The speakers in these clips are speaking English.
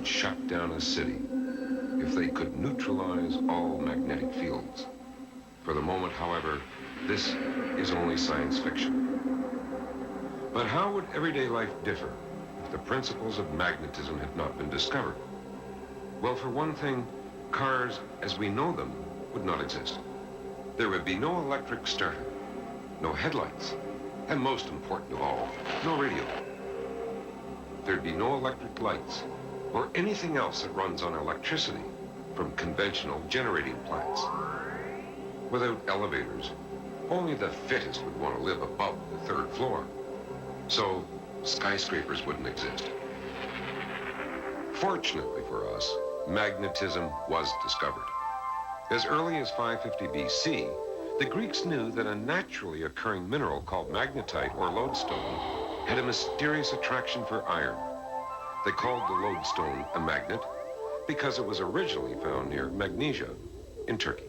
could shut down a city, if they could neutralize all magnetic fields. For the moment, however, this is only science fiction. But how would everyday life differ if the principles of magnetism had not been discovered? Well, for one thing, cars as we know them would not exist. There would be no electric starter, no headlights, and most important of all, no radio. There'd be no electric lights or anything else that runs on electricity from conventional generating plants. Without elevators, only the fittest would want to live above the third floor. So skyscrapers wouldn't exist. Fortunately for us, magnetism was discovered. As early as 550 BC, the Greeks knew that a naturally occurring mineral called magnetite or lodestone had a mysterious attraction for iron. They called the lodestone a magnet because it was originally found near Magnesia in Turkey.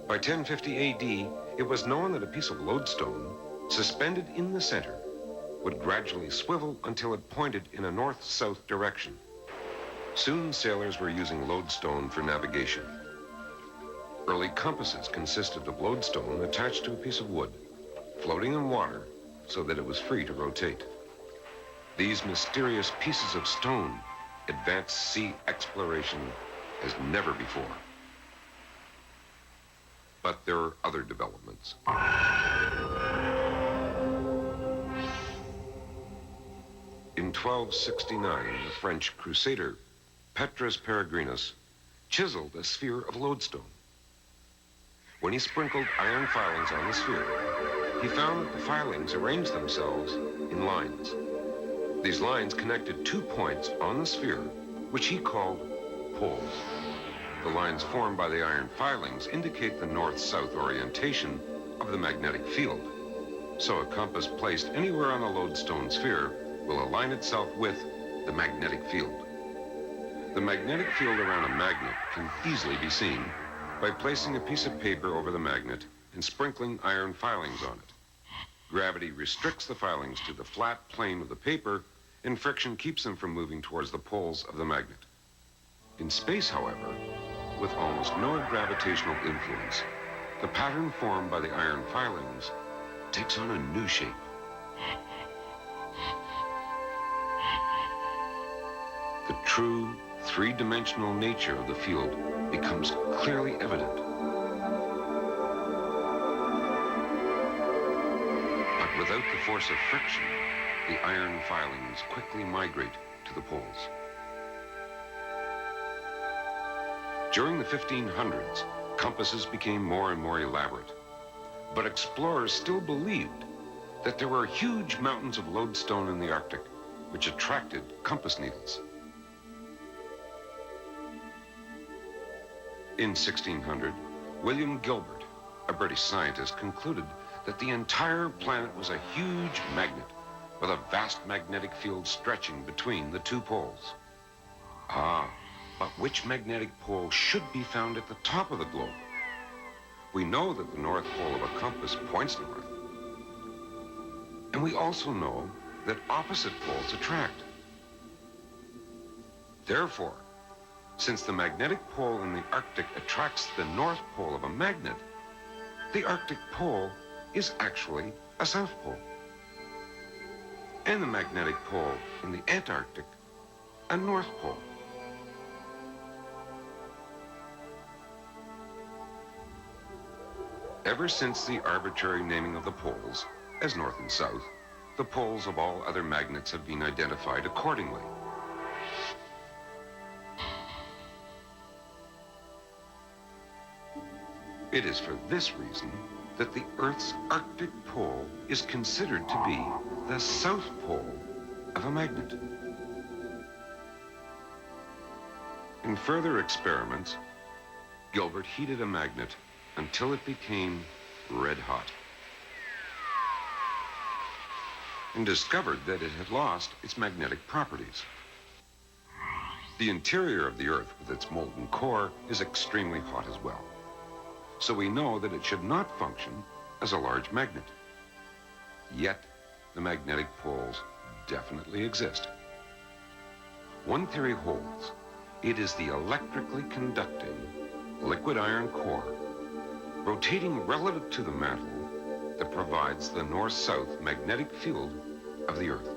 By 1050 AD, it was known that a piece of lodestone suspended in the center would gradually swivel until it pointed in a north-south direction. Soon sailors were using lodestone for navigation. Early compasses consisted of lodestone attached to a piece of wood, floating in water so that it was free to rotate. These mysterious pieces of stone advanced sea exploration as never before. But there are other developments. In 1269, the French crusader Petrus Peregrinus chiseled a sphere of lodestone. When he sprinkled iron filings on the sphere, he found that the filings arranged themselves in lines. These lines connected 2 points on the sphere, which he called poles. The lines formed by the iron filings indicate the north-south orientation of the magnetic field. So a compass placed anywhere on a lodestone sphere will align itself with the magnetic field. The magnetic field around a magnet can easily be seen by placing a piece of paper over the magnet and sprinkling iron filings on it. Gravity restricts the filings to the flat plane of the paper, and friction keeps them from moving towards the poles of the magnet. In space, however, with almost no gravitational influence, the pattern formed by the iron filings takes on a new shape. The true three-dimensional nature of the field becomes clearly evident. But without the force of friction, the iron filings quickly migrate to the poles. During the 1500s, compasses became more and more elaborate. But explorers still believed that there were huge mountains of lodestone in the Arctic, which attracted compass needles. In 1600, William Gilbert, a British scientist, concluded that the entire planet was a huge magnet with a vast magnetic field stretching between the 2 poles. But which magnetic pole should be found at the top of the globe? We know that the north pole of a compass points north. And we also know that opposite poles attract. Therefore, since the magnetic pole in the Arctic attracts the north pole of a magnet, the Arctic pole is actually a south pole. And the magnetic pole in the Antarctic, a north pole. Ever since the arbitrary naming of the poles as north and south, the poles of all other magnets have been identified accordingly. It is for this reason that the Earth's Arctic pole is considered to be the south pole of a magnet. In further experiments, Gilbert heated a magnet until it became red hot and discovered that it had lost its magnetic properties. The interior of the Earth with its molten core is extremely hot as well. So we know that it should not function as a large magnet. Yet, the magnetic poles definitely exist. One theory holds. It is the electrically conducting liquid iron core rotating relative to the mantle that provides the north-south magnetic field of the Earth.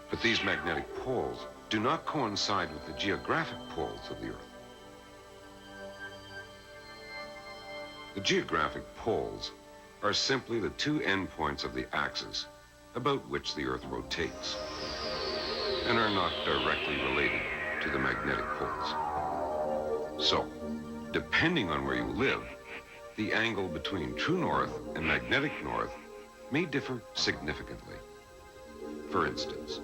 But these magnetic poles do not coincide with the geographic poles of the Earth. The geographic poles are simply the two endpoints of the axis about which the Earth rotates, and are not directly related to the magnetic poles. So, depending on where you live, the angle between true north and magnetic north may differ significantly. For instance,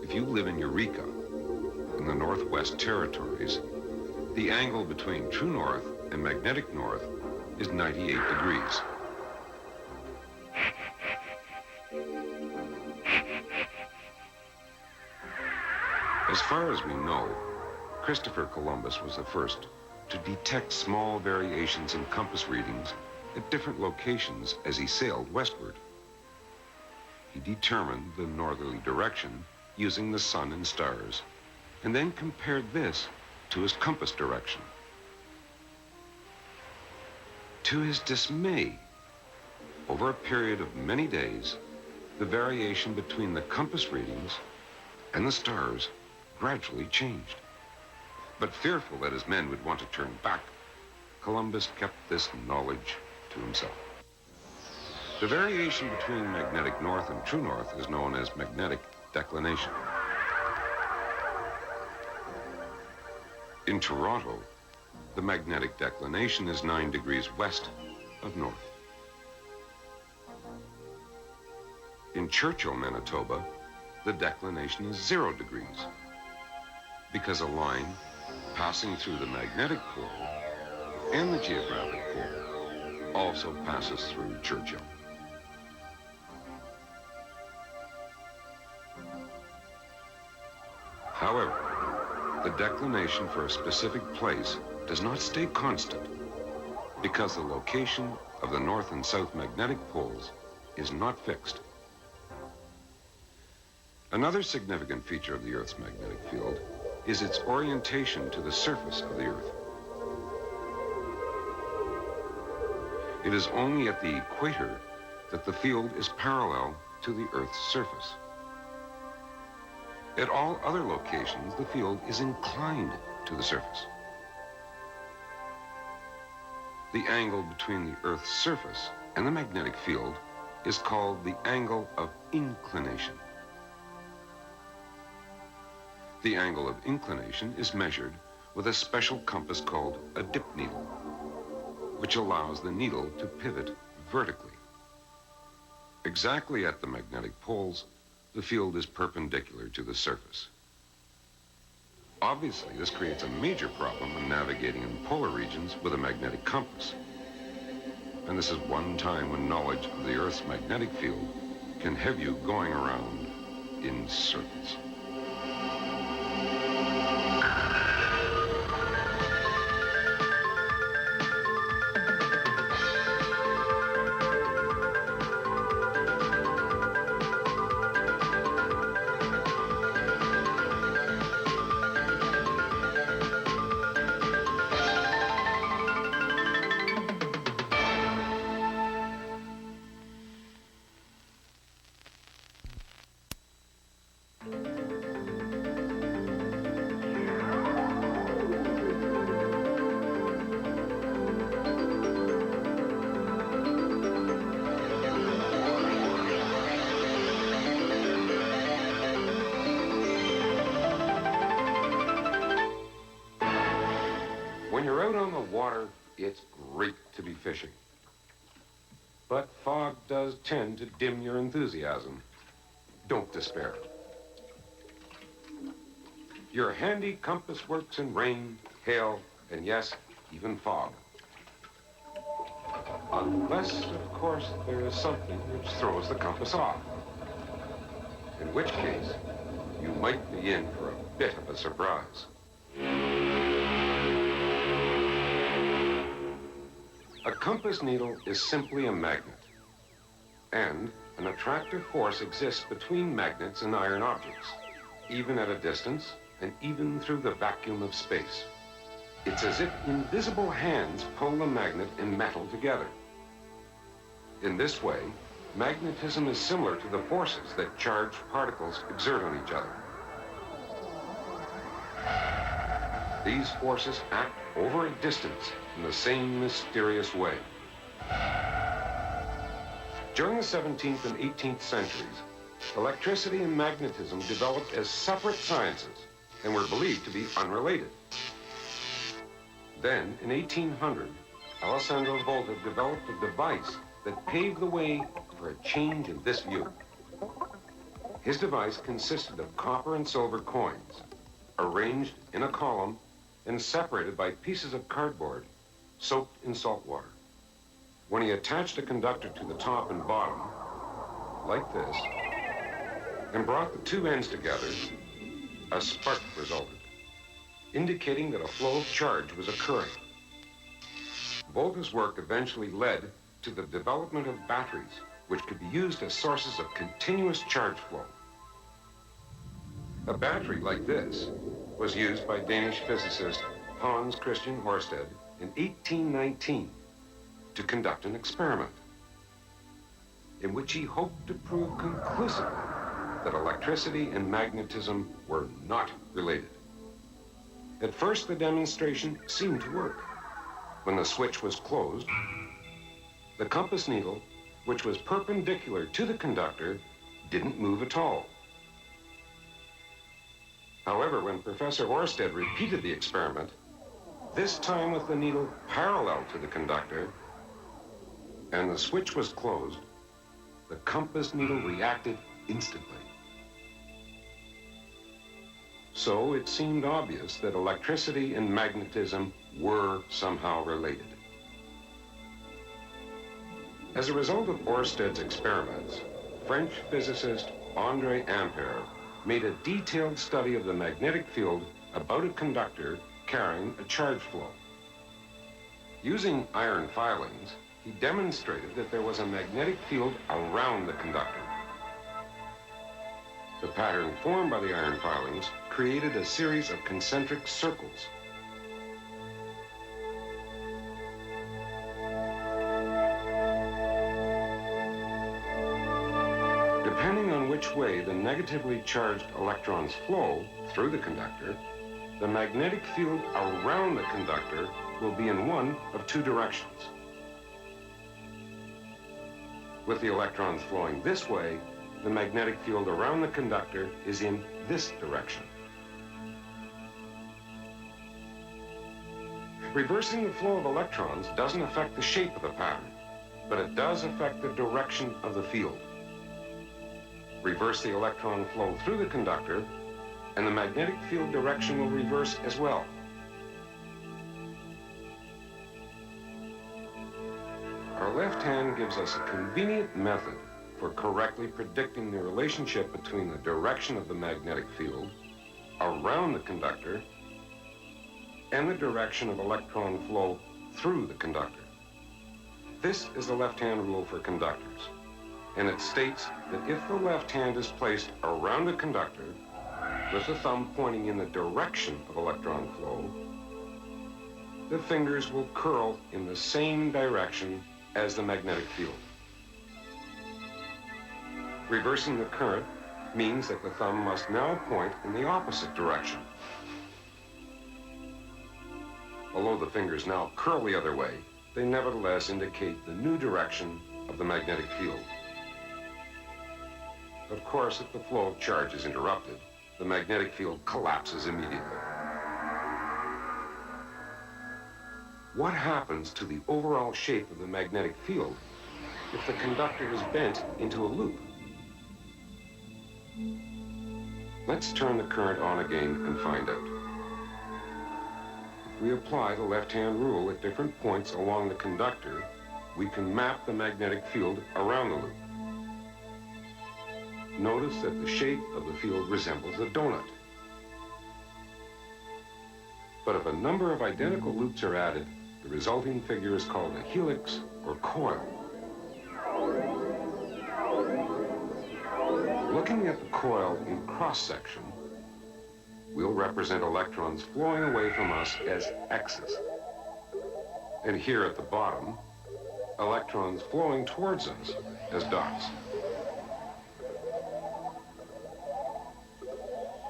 if you live in Eureka, in the Northwest Territories, the angle between true north and magnetic north is 98 degrees. As far as we know, Christopher Columbus was the first to detect small variations in compass readings at different locations as he sailed westward. He determined the northerly direction using the sun and stars, and then compared this to his compass direction. To his dismay, over a period of many days, the variation between the compass readings and the stars gradually changed. But fearful that his men would want to turn back, Columbus kept this knowledge to himself. The variation between magnetic north and true north is known as magnetic declination. In Toronto, the magnetic declination is 9 degrees west of north. In Churchill, Manitoba, the declination is 0 degrees, because a line passing through the magnetic pole and the geographic pole also passes through Churchill. However, the declination for a specific place does not stay constant because the location of the north and south magnetic poles is not fixed. Another significant feature of the Earth's magnetic field is its orientation to the surface of the Earth. It is only at the equator that the field is parallel to the Earth's surface. At all other locations, the field is inclined to the surface. The angle between the Earth's surface and the magnetic field is called the angle of inclination. The angle of inclination is measured with a special compass called a dip needle, which allows the needle to pivot vertically. Exactly at the magnetic poles, the field is perpendicular to the surface. Obviously, this creates a major problem when navigating in polar regions with a magnetic compass. And this is one time when knowledge of the Earth's magnetic field can have you going around in circles. When you're out on the water, it's great to be fishing. But fog does tend to dim your enthusiasm. Don't despair. Your handy compass works in rain, hail, and yes, even fog. Unless, of course, there is something which throws the compass off. In which case, you might be in for a bit of a surprise. A compass needle is simply a magnet, and an attractive force exists between magnets and iron objects, even at a distance and even through the vacuum of space. It's as if invisible hands pull the magnet and metal together. In this way, magnetism is similar to the forces that charged particles exert on each other. These forces act over a distance in the same mysterious way. During the 17th and 18th centuries, electricity and magnetism developed as separate sciences and were believed to be unrelated. Then, in 1800, Alessandro Volta developed a device that paved the way for a change in this view. His device consisted of copper and silver coins, arranged in a column and separated by pieces of cardboard soaked in salt water. When he attached a conductor to the top and bottom, like this, and brought the two ends together, a spark resulted, indicating that a flow of charge was occurring. Volta's work eventually led to the development of batteries, which could be used as sources of continuous charge flow. A battery like this was used by Danish physicist Hans Christian Ørsted in 1819 to conduct an experiment in which he hoped to prove conclusively that electricity and magnetism were not related. At first, the demonstration seemed to work. When the switch was closed, the compass needle, which was perpendicular to the conductor, didn't move at all. However, when Professor Ørsted repeated the experiment, this time with the needle parallel to the conductor, and the switch was closed, the compass needle reacted instantly. So it seemed obvious that electricity and magnetism were somehow related. As a result of Ørsted's experiments, French physicist André Ampère made a detailed study of the magnetic field about a conductor carrying a charge flow. Using iron filings, he demonstrated that there was a magnetic field around the conductor. The pattern formed by the iron filings created a series of concentric circles. Depending on which way the negatively charged electrons flow through the conductor, the magnetic field around the conductor will be in one of two directions. With the electrons flowing this way, the magnetic field around the conductor is in this direction. Reversing the flow of electrons doesn't affect the shape of the pattern, but it does affect the direction of the field. Reverse the electron flow through the conductor, and the magnetic field direction will reverse as well. Our left hand gives us a convenient method for correctly predicting the relationship between the direction of the magnetic field around the conductor and the direction of electron flow through the conductor. This is the left-hand rule for conductors, and it states that if the left hand is placed around a conductor with the thumb pointing in the direction of electron flow, the fingers will curl in the same direction as the magnetic field. Reversing the current means that the thumb must now point in the opposite direction. Although the fingers now curl the other way, they nevertheless indicate the new direction of the magnetic field. Of course, if the flow of charge is interrupted, the magnetic field collapses immediately. What happens to the overall shape of the magnetic field if the conductor is bent into a loop? Let's turn the current on again and find out. If we apply the left-hand rule at different points along the conductor, we can map the magnetic field around the loop. Notice that the shape of the field resembles a donut. But if a number of identical loops are added, the resulting figure is called a helix or coil. Looking at the coil in cross-section, we'll represent electrons flowing away from us as X's. And here at the bottom, electrons flowing towards us as dots.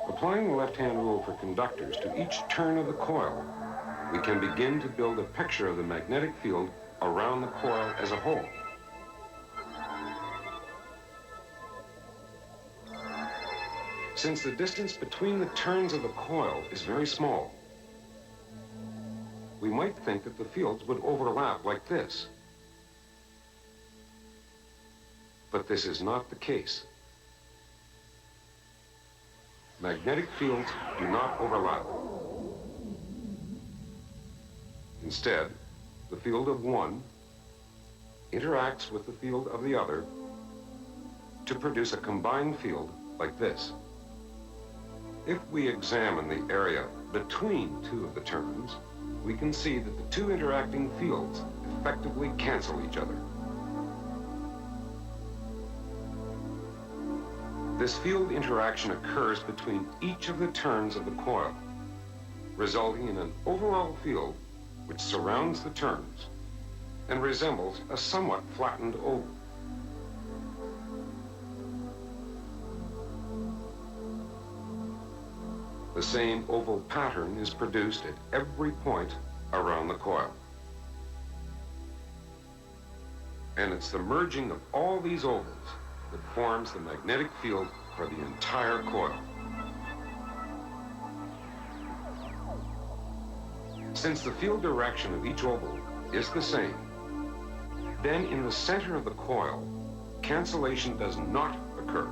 Applying the left-hand rule for conductors to each turn of the coil, we can begin to build a picture of the magnetic field around the coil as a whole. Since the distance between the turns of the coil is very small, we might think that the fields would overlap like this. But this is not the case. Magnetic fields do not overlap. Instead, the field of one interacts with the field of the other to produce a combined field like this. If we examine the area between two of the turns, we can see that the two interacting fields effectively cancel each other. This field interaction occurs between each of the turns of the coil, resulting in an overall field which surrounds the turns and resembles a somewhat flattened oval. The same oval pattern is produced at every point around the coil. And it's the merging of all these ovals that forms the magnetic field for the entire coil. Since the field direction of each oval is the same, then in the center of the coil, cancellation does not occur,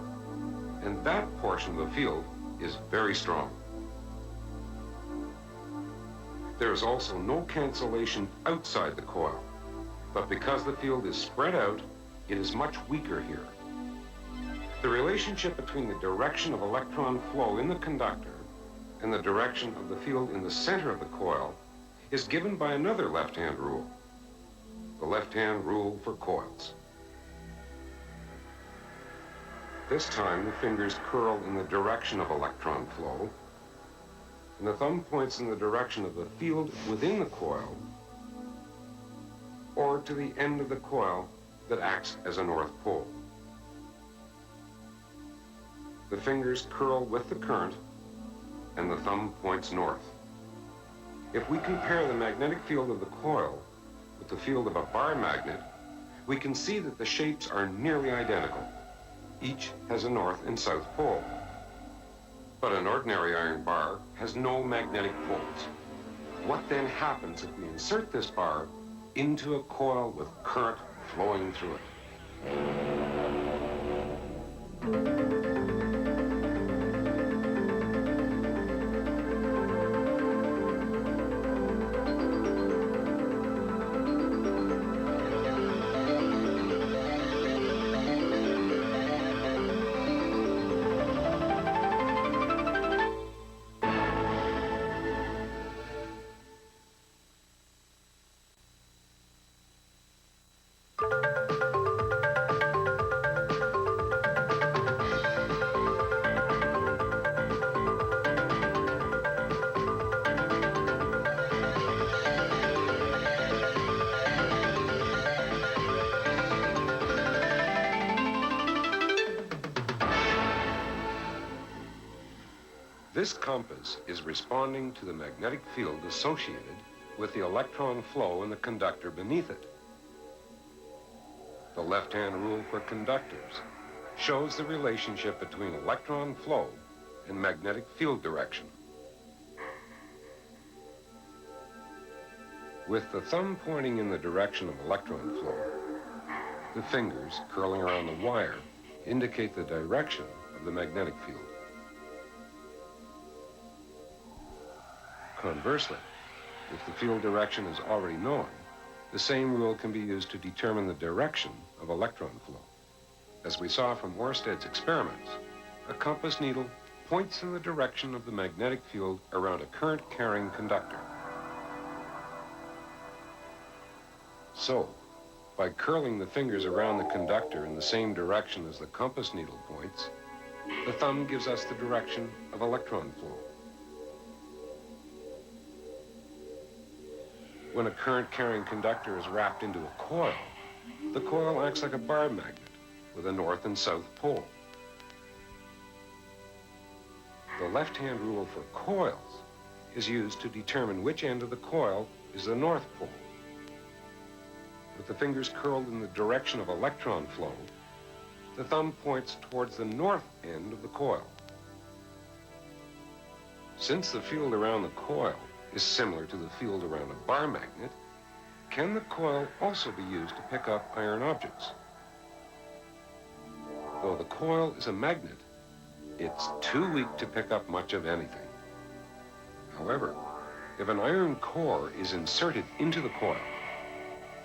and that portion of the field is very strong. There is also no cancellation outside the coil, but because the field is spread out, it is much weaker here. The relationship between the direction of electron flow in the conductor and the direction of the field in the center of the coil is given by another left-hand rule, the left-hand rule for coils. This time, the fingers curl in the direction of electron flow, and the thumb points in the direction of the field within the coil, or to the end of the coil that acts as a north pole. The fingers curl with the current, and the thumb points north. If we compare the magnetic field of the coil with the field of a bar magnet, we can see that the shapes are nearly identical. Each has a north and south pole. But an ordinary iron bar has no magnetic poles. What then happens if we insert this bar into a coil with current flowing through it? This compass is responding to the magnetic field associated with the electron flow in the conductor beneath it. The left-hand rule for conductors shows the relationship between electron flow and magnetic field direction. With the thumb pointing in the direction of electron flow, the fingers curling around the wire indicate the direction of the magnetic field. Conversely, if the field direction is already known, the same rule can be used to determine the direction of electron flow. As we saw from Oersted's experiments, a compass needle points in the direction of the magnetic field around a current-carrying conductor. So, by curling the fingers around the conductor in the same direction as the compass needle points, The thumb gives us the direction of electron flow. When a current-carrying conductor is wrapped into a coil, the coil acts like a bar magnet with a north and south pole. The left-hand rule for coils is used to determine which end of the coil is the north pole. With the fingers curled in the direction of electron flow, the thumb points towards the north end of the coil. Since the field around the coil is similar to the field around a bar magnet, can the coil also be used to pick up iron objects? Though the coil is a magnet, it's too weak to pick up much of anything. However, if an iron core is inserted into the coil,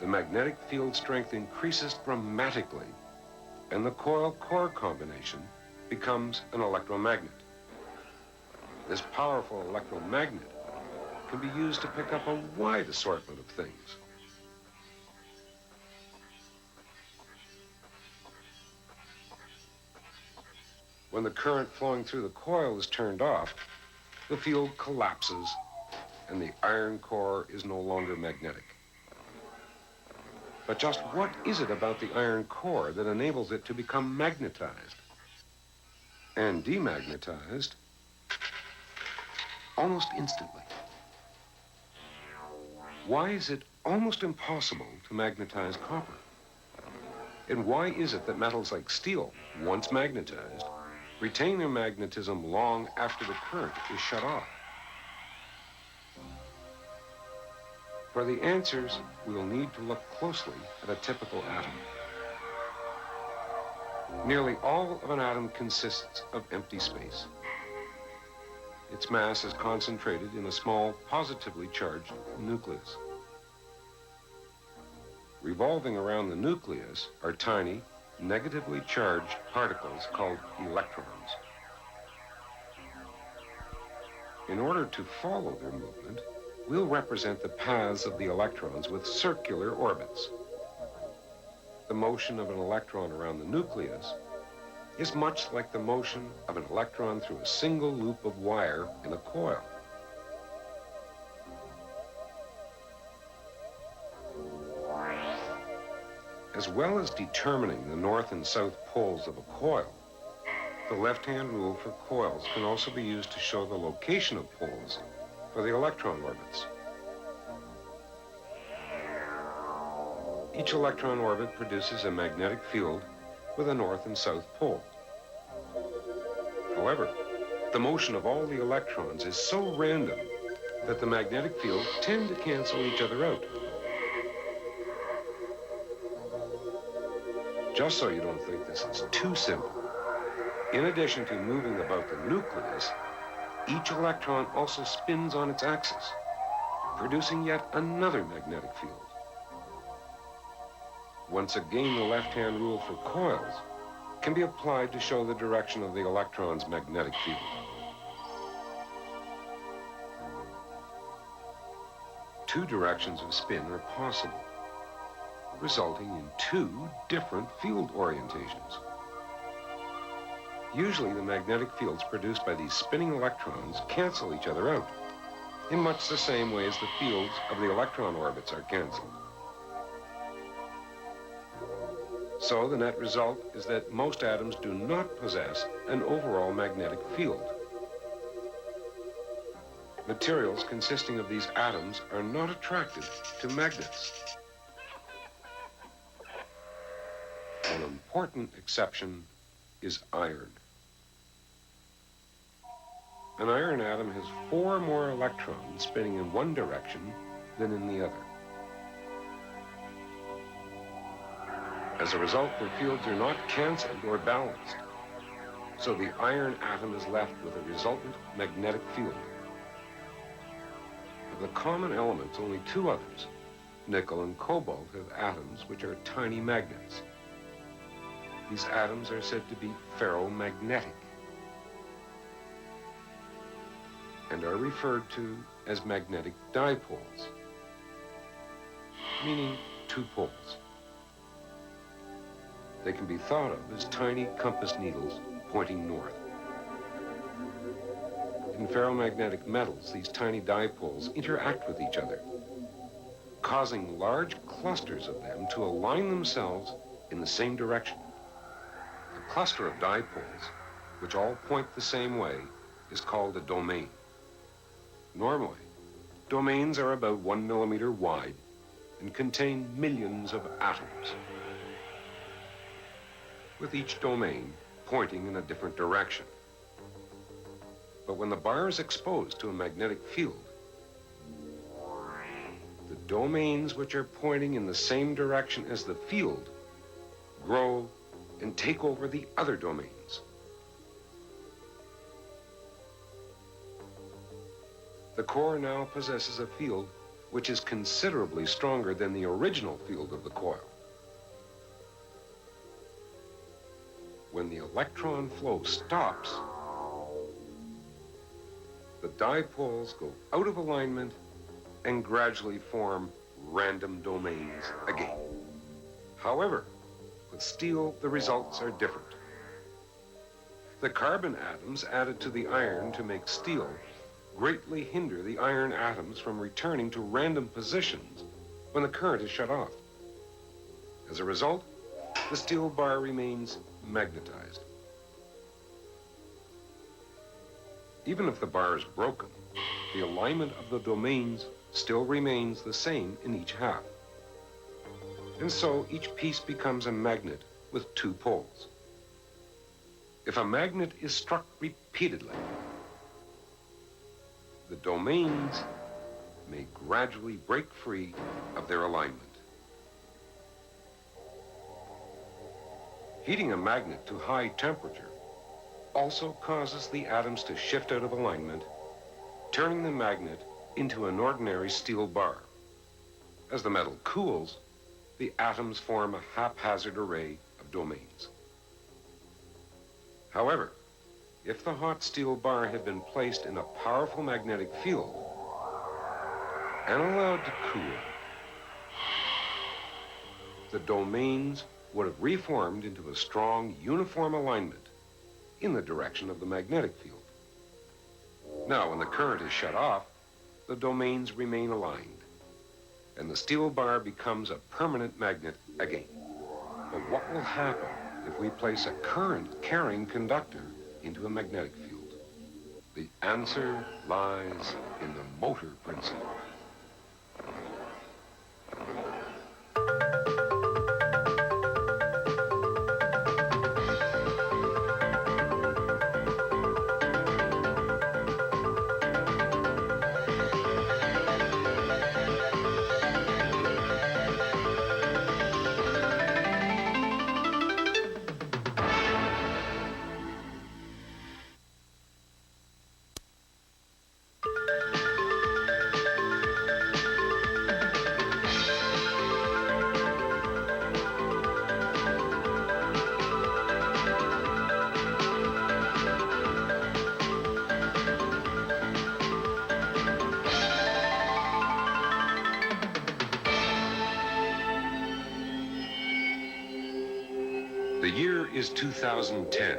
the magnetic field strength increases dramatically, and the coil-core combination becomes an electromagnet. This powerful electromagnet can be used to pick up a wide assortment of things. When the current flowing through the coil is turned off, the field collapses and the iron core is no longer magnetic. But just what is it about the iron core that enables it to become magnetized and demagnetized almost instantly? Why is it almost impossible to magnetize copper? And why is it that metals like steel, once magnetized, retain their magnetism long after the current is shut off? For the answers, we'll need to look closely at a typical atom. Nearly all of an atom consists of empty space. Its mass is concentrated in a small, positively charged nucleus. Revolving around the nucleus are tiny, negatively charged particles called electrons. In order to follow their movement, we'll represent the paths of the electrons with circular orbits. The motion of an electron around the nucleus is much like the motion of an electron through a single loop of wire in a coil. As well as determining the north and south poles of a coil, the left-hand rule for coils can also be used to show the location of poles for the electron orbits. Each electron orbit produces a magnetic field with a north and south pole. However, the motion of all the electrons is so random that the magnetic fields tend to cancel each other out. Just so you don't think this is too simple, in addition to moving about the nucleus, each electron also spins on its axis, producing yet another magnetic field. Once again, the left-hand rule for coils can be applied to show the direction of the electron's magnetic field. Two directions of spin are possible, resulting in two different field orientations. Usually, the magnetic fields produced by these spinning electrons cancel each other out, in much the same way as the fields of the electron orbits are canceled. So the net result is that most atoms do not possess an overall magnetic field. Materials consisting of these atoms are not attracted to magnets. An important exception is iron. An iron atom has 4 more electrons spinning in one direction than in the other. As a result, their fields are not canceled or balanced, so the iron atom is left with a resultant magnetic field. Of the common elements, only 2 others, nickel and cobalt, have atoms which are tiny magnets. These atoms are said to be ferromagnetic and are referred to as magnetic dipoles, meaning 2 poles. They can be thought of as tiny compass needles pointing north. In ferromagnetic metals, these tiny dipoles interact with each other, causing large clusters of them to align themselves in the same direction. A cluster of dipoles, which all point the same way, is called a domain. Normally, domains are about 1 millimeter wide and contain millions of atoms, with each domain pointing in a different direction. But when the bar is exposed to a magnetic field, the domains which are pointing in the same direction as the field grow and take over the other domains. The core now possesses a field which is considerably stronger than the original field of the coil. When the electron flow stops, the dipoles go out of alignment and gradually form random domains again. However, with steel, the results are different. The carbon atoms added to the iron to make steel greatly hinder the iron atoms from returning to random positions when the current is shut off. As a result, the steel bar remains magnetized. Even if the bar is broken, the alignment of the domains still remains the same in each half. And so each piece becomes a magnet with two poles. If a magnet is struck repeatedly, the domains may gradually break free of their alignment. Heating a magnet to high temperature also causes the atoms to shift out of alignment, turning the magnet into an ordinary steel bar. As the metal cools, the atoms form a haphazard array of domains. However, if the hot steel bar had been placed in a powerful magnetic field and allowed to cool, the domains would have reformed into a strong, uniform alignment in the direction of the magnetic field. Now, when the current is shut off, the domains remain aligned, and the steel bar becomes a permanent magnet again. But what will happen if we place a current-carrying conductor into a magnetic field? The answer lies in the motor principle. The year is 2010,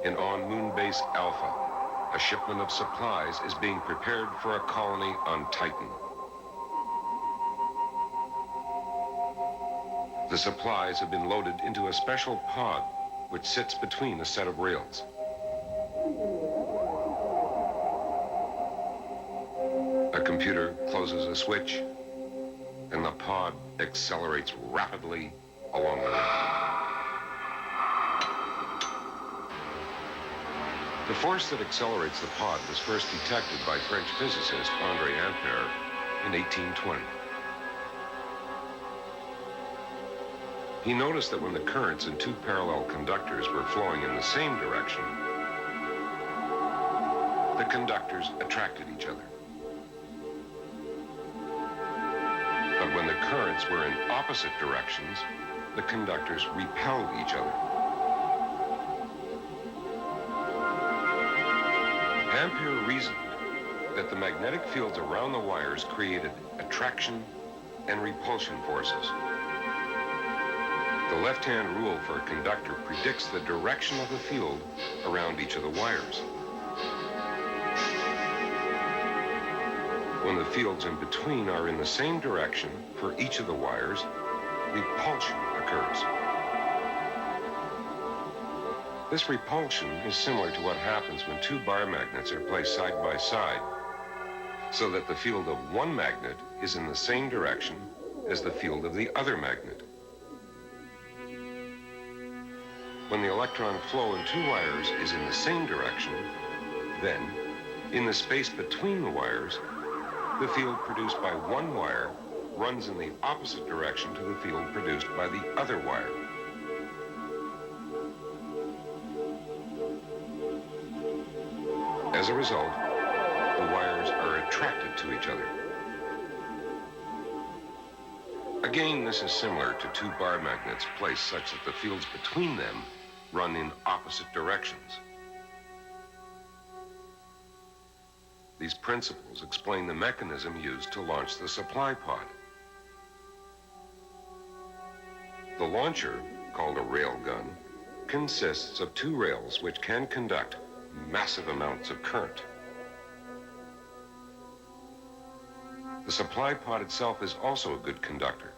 and on Moon Base Alpha, a shipment of supplies is being prepared for a colony on Titan. The supplies have been loaded into a special pod which sits between a set of rails. A computer closes a switch, and the pod accelerates rapidly along the rail. The force that accelerates the pod was first detected by French physicist André Ampère in 1820. He noticed that when the currents in two parallel conductors were flowing in the same direction, the conductors attracted each other. But when the currents were in opposite directions, the conductors repelled each other. Ampère reasoned that the magnetic fields around the wires created attraction and repulsion forces. The left-hand rule for a conductor predicts the direction of the field around each of the wires. When the fields in between are in the same direction for each of the wires, repulsion occurs. This repulsion is similar to what happens when two bar magnets are placed side by side, so that the field of one magnet is in the same direction as the field of the other magnet. When the electron flow in two wires is in the same direction, then, in the space between the wires, the field produced by one wire runs in the opposite direction to the field produced by the other wire. As a result, the wires are attracted to each other. Again, this is similar to two bar magnets placed such that the fields between them run in opposite directions. These principles explain the mechanism used to launch the supply pod. The launcher, called a rail gun, consists of two rails which can conduct massive amounts of current. The supply pod itself is also a good conductor.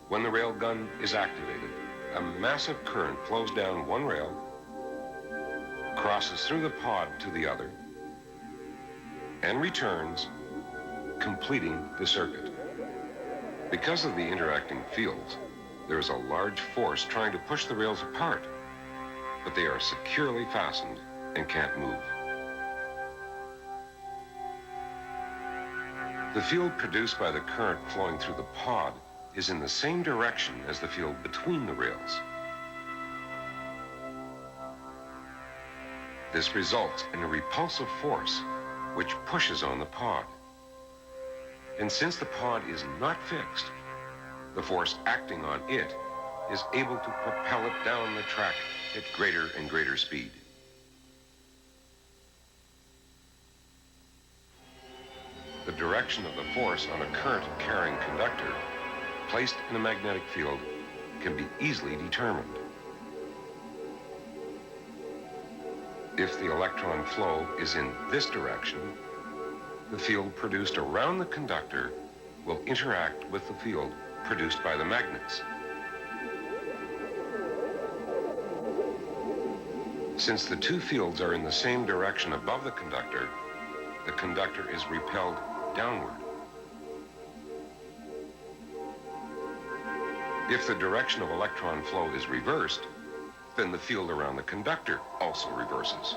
When the rail gun is activated, a massive current flows down one rail, crosses through the pod to the other, and returns, completing the circuit. Because of the interacting fields, there is a large force trying to push the rails apart, but they are securely fastened and can't move. The field produced by the current flowing through the pod is in the same direction as the field between the rails. This results in a repulsive force which pushes on the pod. And since the pod is not fixed, the force acting on it is able to propel it down the track at greater and greater speed. The direction of the force on a current-carrying conductor placed in a magnetic field can be easily determined. If the electron flow is in this direction, the field produced around the conductor will interact with the field produced by the magnets. Since the two fields are in the same direction above the conductor is repelled downward. If the direction of electron flow is reversed, then the field around the conductor also reverses.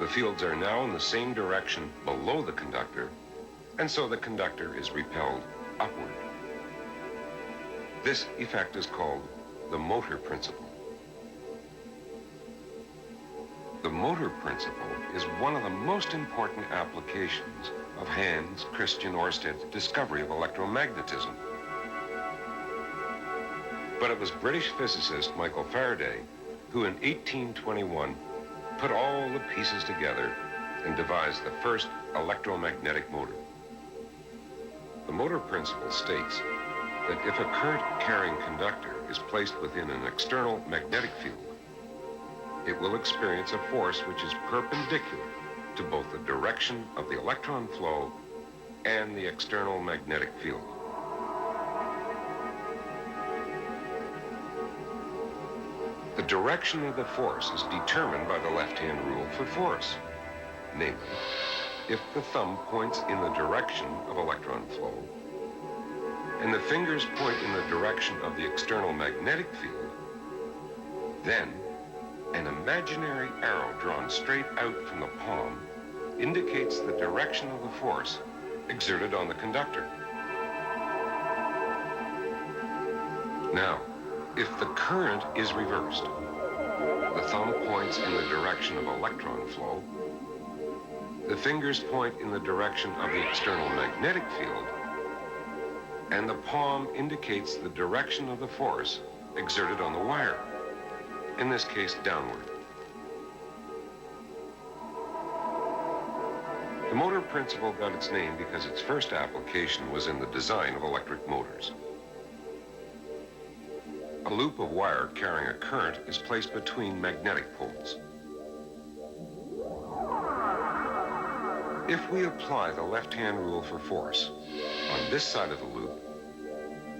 The fields are now in the same direction below the conductor, and so the conductor is repelled upward. This effect is called the motor principle. The motor principle is one of the most important applications of Hans Christian Ørsted's discovery of electromagnetism. But it was British physicist Michael Faraday who in 1821 put all the pieces together and devised the first electromagnetic motor. The motor principle states that if a current-carrying conductor is placed within an external magnetic field, it will experience a force which is perpendicular to both the direction of the electron flow and the external magnetic field. The direction of the force is determined by the left-hand rule for force. Namely, if the thumb points in the direction of electron flow and the fingers point in the direction of the external magnetic field, then an imaginary arrow drawn straight out from the palm indicates the direction of the force exerted on the conductor. Now, if the current is reversed, the thumb points in the direction of electron flow, the fingers point in the direction of the external magnetic field, and the palm indicates the direction of the force exerted on the wire, in this case downward. The motor principle got its name because its first application was in the design of electric motors. A loop of wire carrying a current is placed between magnetic poles. If we apply the left-hand rule for force on this side of the loop,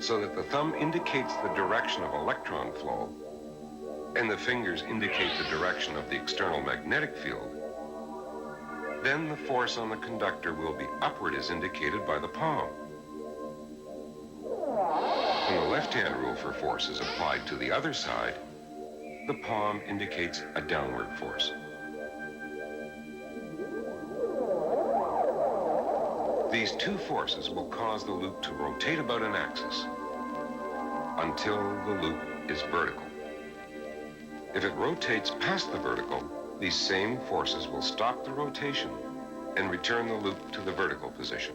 so that the thumb indicates the direction of electron flow and the fingers indicate the direction of the external magnetic field, then the force on the conductor will be upward as indicated by the palm. When the left-hand rule for force is applied to the other side, the palm indicates a downward force. These two forces will cause the loop to rotate about an axis until the loop is vertical. If it rotates past the vertical, these same forces will stop the rotation and return the loop to the vertical position.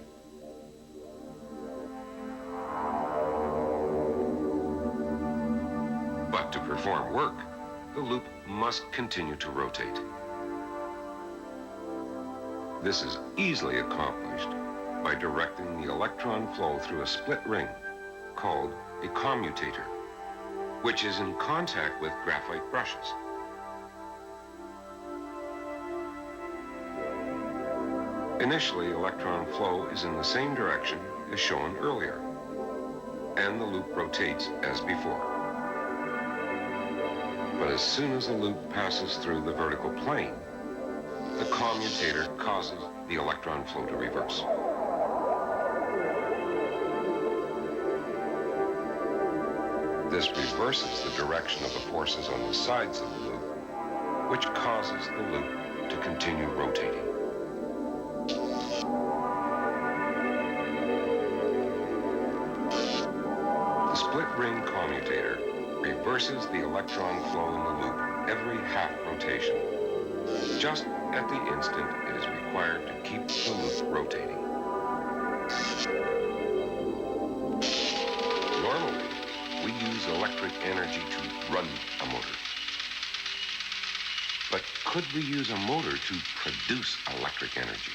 But to perform work, the loop must continue to rotate. This is easily accomplished by directing the electron flow through a split ring called a commutator, which is in contact with graphite brushes. Initially, electron flow is in the same direction as shown earlier, and the loop rotates as before. But as soon as the loop passes through the vertical plane, the commutator causes the electron flow to reverse. This reverses the direction of the forces on the sides of the loop, which causes the loop to continue rotating. The split ring commutator reverses the electron flow in the loop every half rotation, just at the instant it is required to keep the loop rotating. Normally, we use electric energy to run a motor. But could we use a motor to produce electric energy?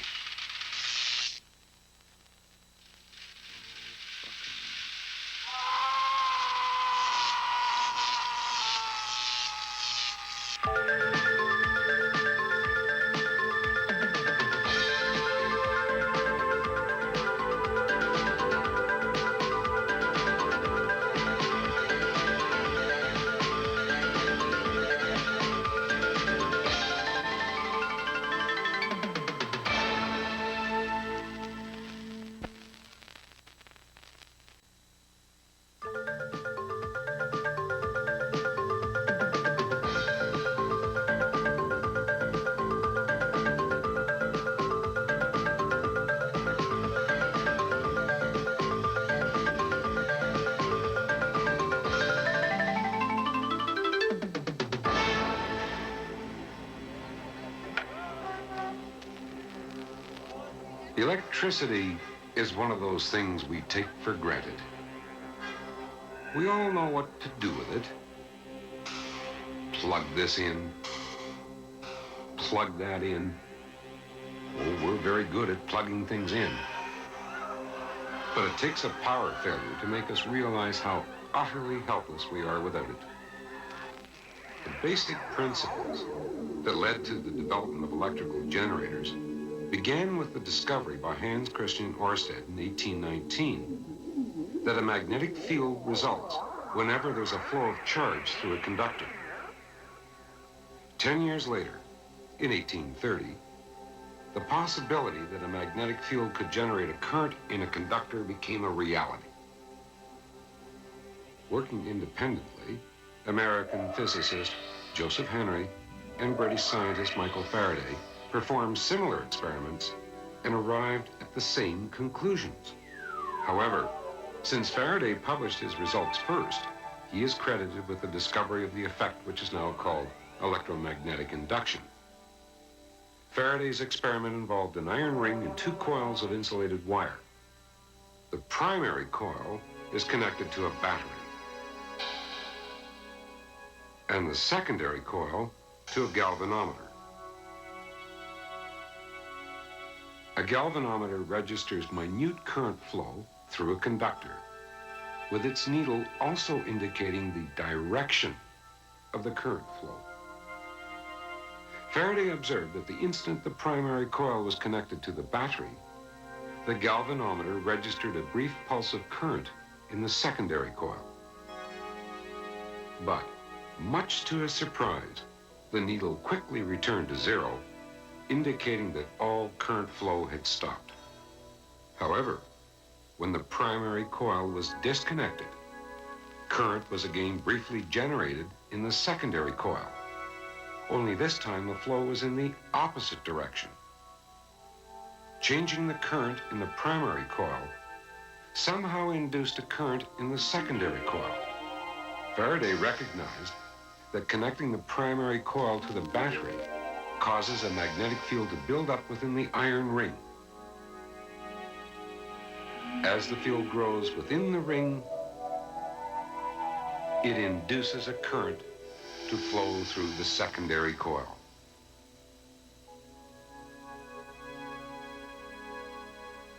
Electricity is one of those things we take for granted. We all know what to do with it. Plug this in, plug that in. Oh, we're very good at plugging things in. But it takes a power failure to make us realize how utterly helpless we are without it. The basic principles that led to the development of electrical generators began with the discovery by Hans Christian Ørsted in 1819 that a magnetic field results whenever there's a flow of charge through a conductor. 10 years later, in 1830, the possibility that a magnetic field could generate a current in a conductor became a reality. Working independently, American physicist Joseph Henry and British scientist Michael Faraday performed similar experiments and arrived at the same conclusions. However, since Faraday published his results first, he is credited with the discovery of the effect which is now called electromagnetic induction. Faraday's experiment involved an iron ring and 2 coils of insulated wire. The primary coil is connected to a battery, and the secondary coil to a galvanometer. A galvanometer registers minute current flow through a conductor, with its needle also indicating the direction of the current flow. Faraday observed that the instant the primary coil was connected to the battery, the galvanometer registered a brief pulse of current in the secondary coil. But, much to his surprise, the needle quickly returned to zero, indicating that all current flow had stopped. However, when the primary coil was disconnected, current was again briefly generated in the secondary coil. Only this time the flow was in the opposite direction. Changing the current in the primary coil somehow induced a current in the secondary coil. Faraday recognized that connecting the primary coil to the battery causes a magnetic field to build up within the iron ring. As the field grows within the ring, it induces a current to flow through the secondary coil.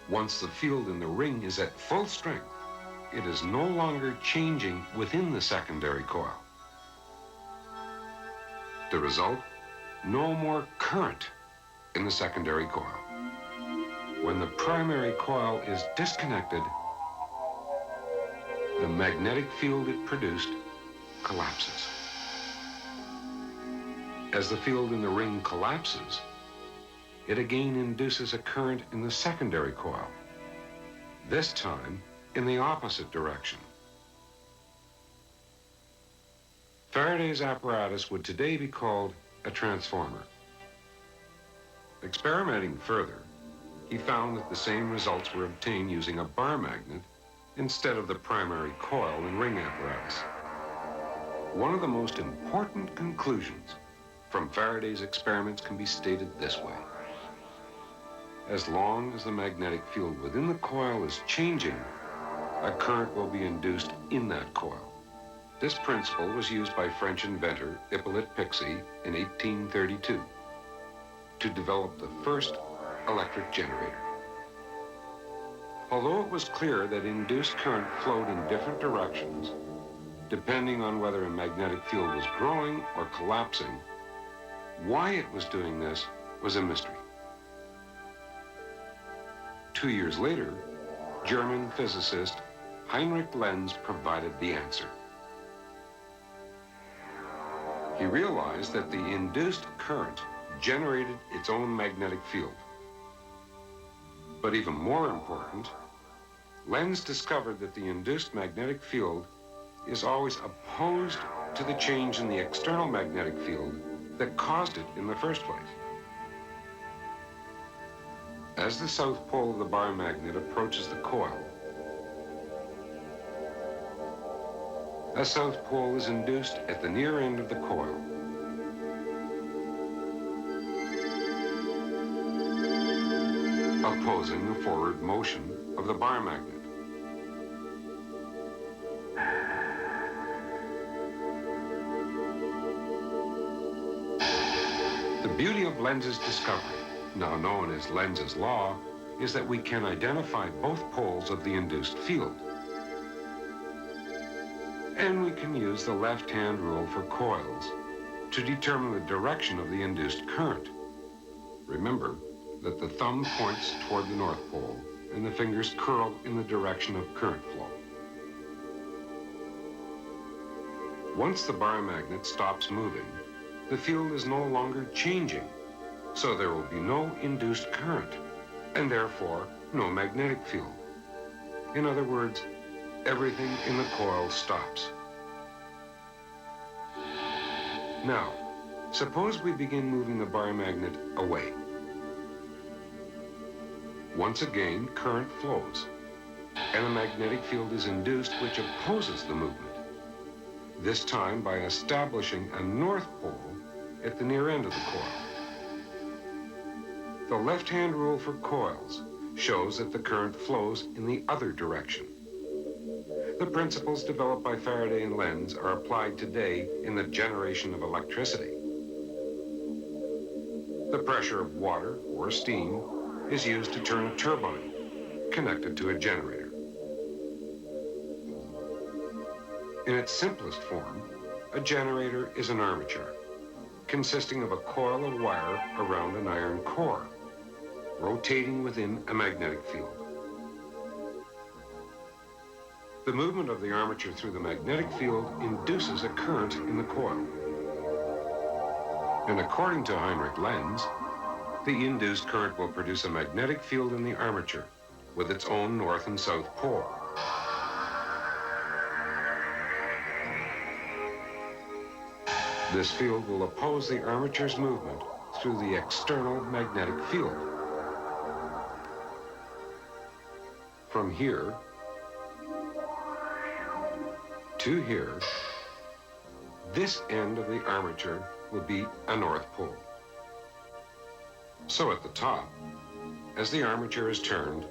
Once the field in the ring is at full strength, it is no longer changing within the secondary coil. The result, no more current in the secondary coil. When the primary coil is disconnected, the magnetic field it produced collapses. As the field in the ring collapses, it again induces a current in the secondary coil, this time in the opposite direction. Faraday's apparatus would today be called a transformer. Experimenting further, he found that the same results were obtained using a bar magnet instead of the primary coil and ring apparatus. One of the most important conclusions from Faraday's experiments can be stated this way. As long as the magnetic field within the coil is changing, a current will be induced in that coil. This principle was used by French inventor Hippolyte Pixii in 1832 to develop the first electric generator. Although it was clear that induced current flowed in different directions, depending on whether a magnetic field was growing or collapsing, why it was doing this was a mystery. 2 years later, German physicist Heinrich Lenz provided the answer. He realized that the induced current generated its own magnetic field. But even more important, Lenz discovered that the induced magnetic field is always opposed to the change in the external magnetic field that caused it in the first place. As the south pole of the bar magnet approaches the coil, a south pole is induced at the near end of the coil. Opposing the forward motion of the bar magnet. The beauty of Lenz's discovery, now known as Lenz's law, is that we can identify both poles of the induced field. And we can use the left-hand rule for coils to determine the direction of the induced current. Remember that the thumb points toward the North Pole and the fingers curl in the direction of current flow. Once the bar magnet stops moving, the field is no longer changing, so there will be no induced current, and therefore no magnetic field. In other words, everything in the coil stops. Now, suppose we begin moving the bar magnet away. Once again, current flows, and a magnetic field is induced which opposes the movement, this time by establishing a north pole at the near end of the coil. The left-hand rule for coils shows that the current flows in the other direction. The principles developed by Faraday and Lenz are applied today in the generation of electricity. The pressure of water or steam is used to turn a turbine connected to a generator. In its simplest form, a generator is an armature, consisting of a coil of wire around an iron core, rotating within a magnetic field. The movement of the armature through the magnetic field induces a current in the coil. And according to Heinrich Lenz, the induced current will produce a magnetic field in the armature with its own north and south pole. This field will oppose the armature's movement through the external magnetic field. From here to here, this end of the armature will be a north pole. So at the top, as the armature is turned,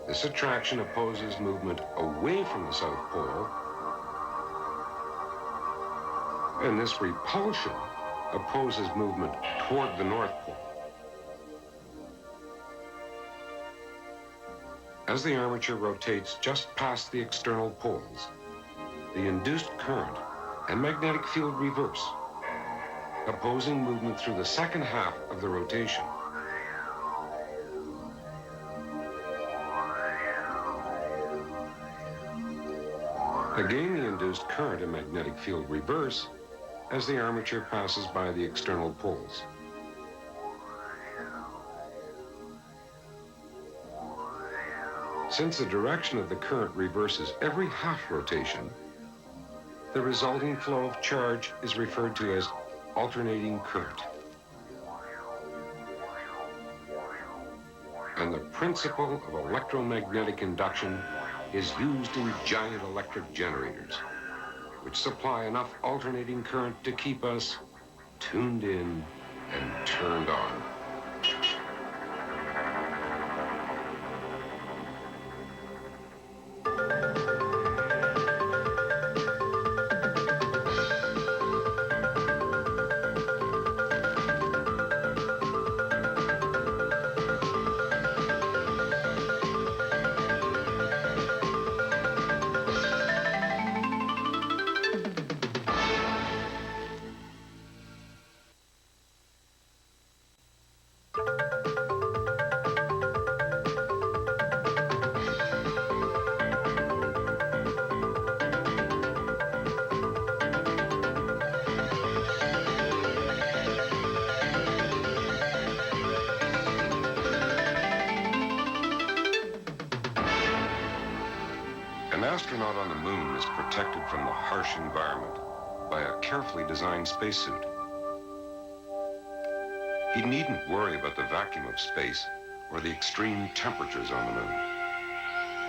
this attraction opposes movement away from the south pole, and this repulsion opposes movement toward the north pole. As the armature rotates just past the external poles, the induced current and magnetic field reverse, opposing movement through the second half of the rotation. Again, the induced current and magnetic field reverse as the armature passes by the external poles. Since the direction of the current reverses every half rotation, the resulting flow of charge is referred to as alternating current. And the principle of electromagnetic induction is used in giant electric generators, which supply enough alternating current to keep us tuned in and turned on. An astronaut on the moon is protected from the harsh environment by a carefully designed spacesuit. He needn't worry about the vacuum of space or the extreme temperatures on the moon.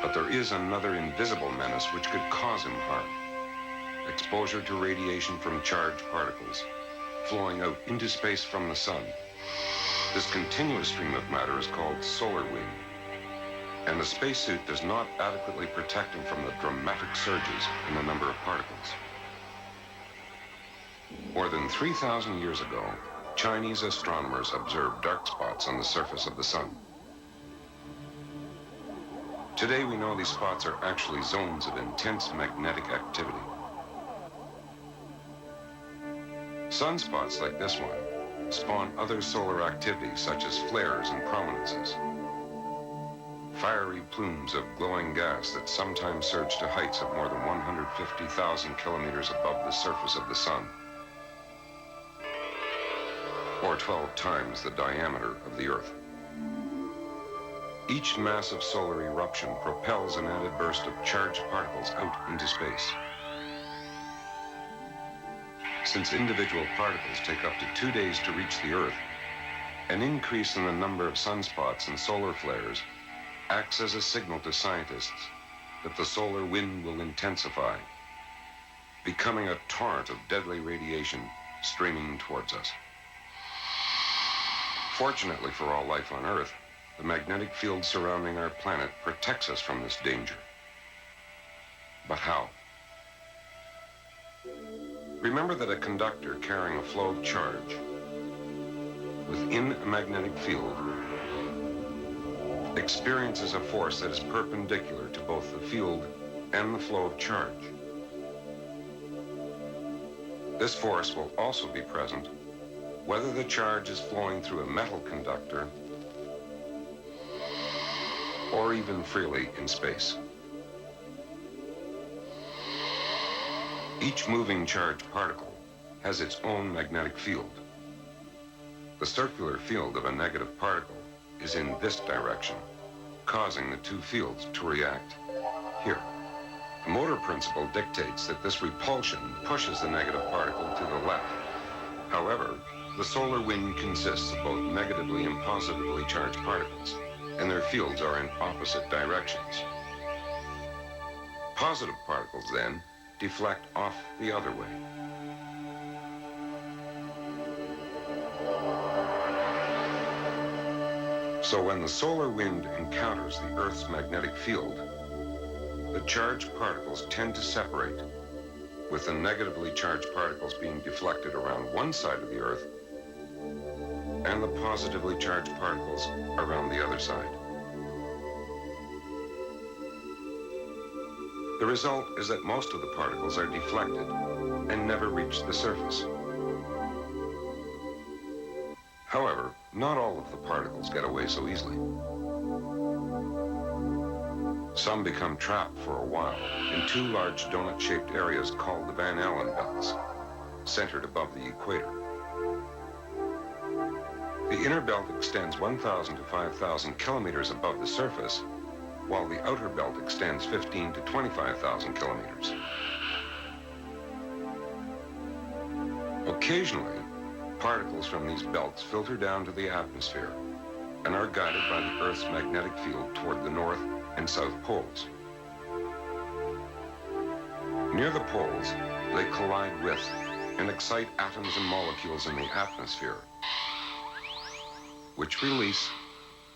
But there is another invisible menace which could cause him harm. Exposure to radiation from charged particles flowing out into space from the sun. This continuous stream of matter is called solar wind. And the spacesuit does not adequately protect him from the dramatic surges in the number of particles. More than 3,000 years ago, Chinese astronomers observed dark spots on the surface of the sun. Today we know these spots are actually zones of intense magnetic activity. Sunspots like this one spawn other solar activities such as flares and prominences. Fiery plumes of glowing gas that sometimes surge to heights of more than 150,000 kilometers above the surface of the sun, or 12 times the diameter of the Earth. Each massive solar eruption propels an added burst of charged particles out into space. Since individual particles take up to 2 days to reach the Earth, an increase in the number of sunspots and solar flares acts as a signal to scientists that the solar wind will intensify, becoming a torrent of deadly radiation streaming towards us. Fortunately for all life on Earth, the magnetic field surrounding our planet protects us from this danger. But how? Remember that a conductor carrying a flow of charge within a magnetic field experiences a force that is perpendicular to both the field and the flow of charge. This force will also be present whether the charge is flowing through a metal conductor or even freely in space. Each moving charged particle has its own magnetic field. The circular field of a negative particle is in this direction, causing the two fields to react here. The motor principle dictates that this repulsion pushes the negative particle to the left. However, the solar wind consists of both negatively and positively charged particles, and their fields are in opposite directions. Positive particles, then, deflect off the other way. So when the solar wind encounters the Earth's magnetic field, the charged particles tend to separate, with the negatively charged particles being deflected around one side of the Earth and the positively charged particles around the other side. The result is that most of the particles are deflected and never reach the surface. However, not all of the particles get away so easily. Some become trapped for a while in two large donut-shaped areas called the Van Allen belts, centered above the equator. The inner belt extends 1,000 to 5,000 kilometers above the surface, while the outer belt extends 15 to 25,000 kilometers. Occasionally, particles from these belts filter down to the atmosphere and are guided by the Earth's magnetic field toward the North and South poles. Near the poles, they collide with and excite atoms and molecules in the atmosphere, which release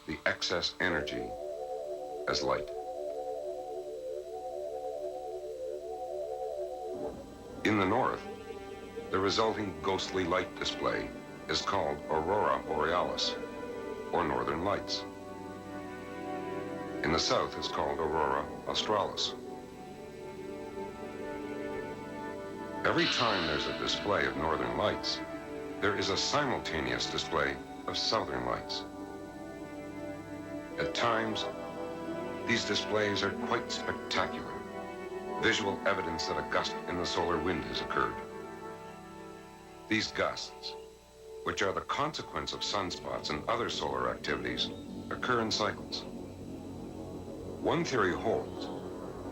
the excess energy as light. In the north, the resulting ghostly light display is called aurora borealis, or northern lights. In the south, it's called aurora australis. Every time there's a display of northern lights, there is a simultaneous display of southern lights. At times, these displays are quite spectacular, visual evidence that a gust in the solar wind has occurred. These gusts, which are the consequence of sunspots and other solar activities, occur in cycles. One theory holds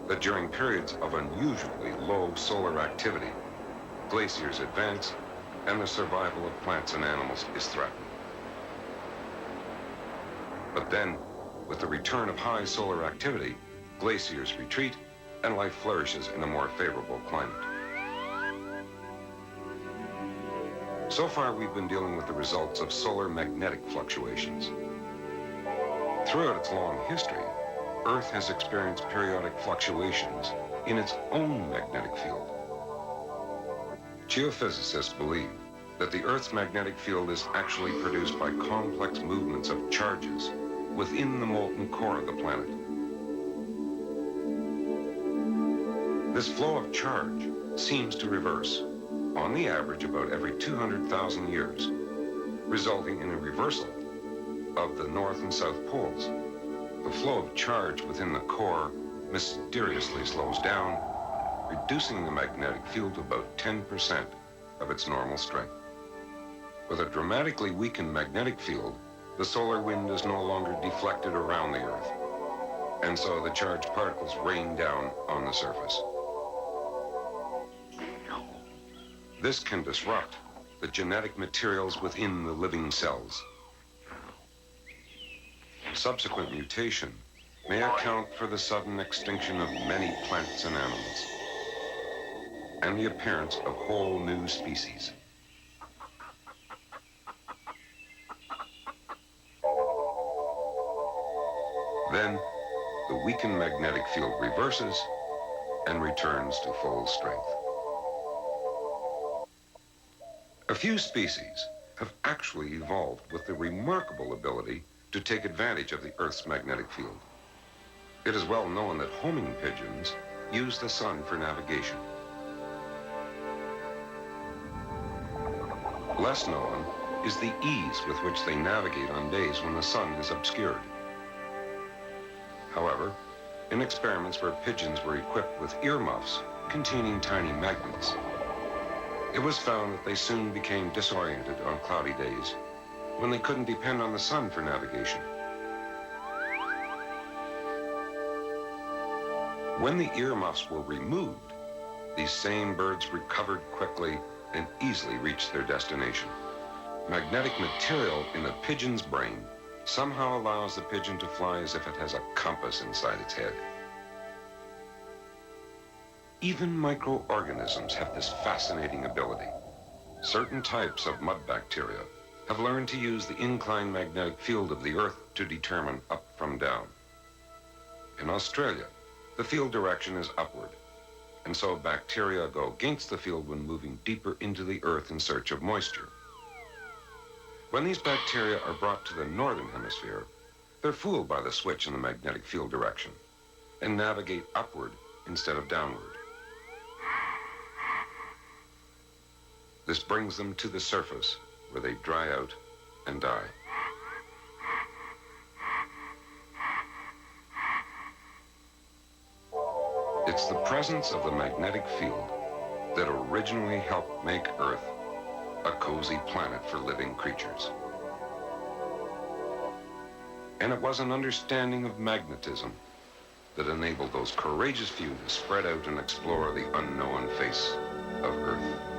that during periods of unusually low solar activity, glaciers advance and the survival of plants and animals is threatened. But then, with the return of high solar activity, glaciers retreat and life flourishes in a more favorable climate. So far, we've been dealing with the results of solar magnetic fluctuations. Throughout its long history, Earth has experienced periodic fluctuations in its own magnetic field. Geophysicists believe that the Earth's magnetic field is actually produced by complex movements of charges within the molten core of the planet. This flow of charge seems to reverse, on the average about every 200,000 years, resulting in a reversal of the North and South poles. The flow of charge within the core mysteriously slows down, reducing the magnetic field to about 10% of its normal strength. With a dramatically weakened magnetic field, the solar wind is no longer deflected around the Earth, and so the charged particles rain down on the surface. This can disrupt the genetic materials within the living cells. Subsequent mutation may account for the sudden extinction of many plants and animals, and the appearance of whole new species. Then, the weakened magnetic field reverses and returns to full strength. A few species have actually evolved with the remarkable ability to take advantage of the Earth's magnetic field. It is well known that homing pigeons use the sun for navigation. Less known is the ease with which they navigate on days when the sun is obscured. However, in experiments where pigeons were equipped with earmuffs containing tiny magnets, it was found that they soon became disoriented on cloudy days when they couldn't depend on the sun for navigation. When the earmuffs were removed, these same birds recovered quickly and easily reached their destination. Magnetic material in a pigeon's brain somehow allows the pigeon to fly as if it has a compass inside its head. Even microorganisms have this fascinating ability. Certain types of mud bacteria have learned to use the inclined magnetic field of the Earth to determine up from down. In Australia, the field direction is upward, and so bacteria go against the field when moving deeper into the Earth in search of moisture. When these bacteria are brought to the northern hemisphere, they're fooled by the switch in the magnetic field direction and navigate upward instead of downward. This brings them to the surface, where they dry out and die. It's the presence of the magnetic field that originally helped make Earth a cozy planet for living creatures. And it was an understanding of magnetism that enabled those courageous few to spread out and explore the unknown face of Earth.